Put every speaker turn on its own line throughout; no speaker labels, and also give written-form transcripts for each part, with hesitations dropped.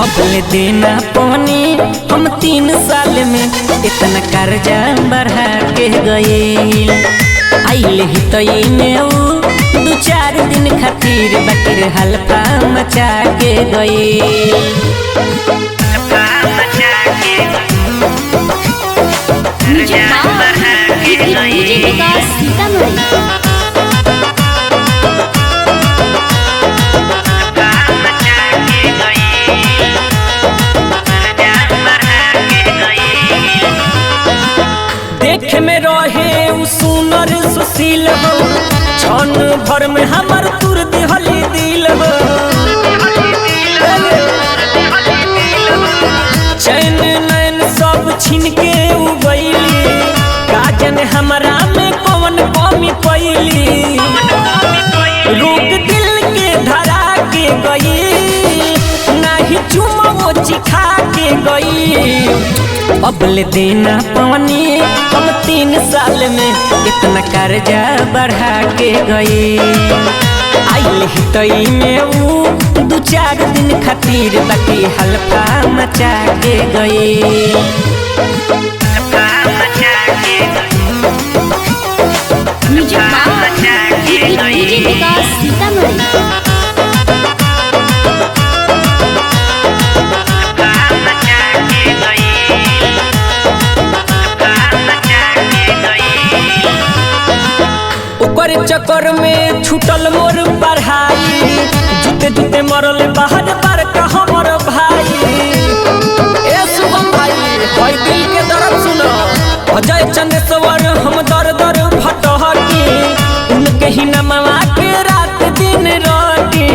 अगले देना पानी हम 3 साल में इतना कर्जा बढ़ा के गए। आइल ही तो में 2-4 दिन खातिर बकर हल्फा मचा के गए। देख में रहे उ सुनर सुशील हो, क्षण भर में हमर तुर दिहली दिल हो। चैन नैन सब छीन के उगैली, काजन हमरा में कौन कमी पैली। रोग दिल के धरा के गई, नाही चुमो चिखा के गई। अगले देना पानी हम 3 साल में इतना कर्जा बढ़ा के गए। आइल ही तई में 2-4 दिन खातिर बाकी हल्फा मचा के गए। ओकर चक्कर में छूटल मोर पढ़ाई, जूते जूते मरल बाहर बार का हमर भाई। ए शुभम भाई भाई दिल के दर्द सुनो, अजय चंदेश्वर हम दर दर भटकी, उनके ही नमवा के रात दिन रोटी।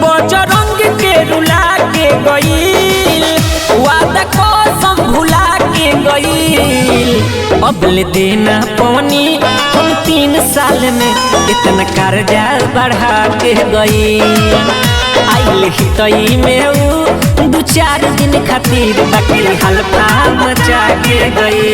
बजरंग के रुला के गई, वादा कसम भुला के गई। अगले देना पानी हम 3 साल में इतना कर्जा बढ़ा के गई। आइल ही तई में 2-4 दिन खातिर बाकी हल्फा मचा के गई।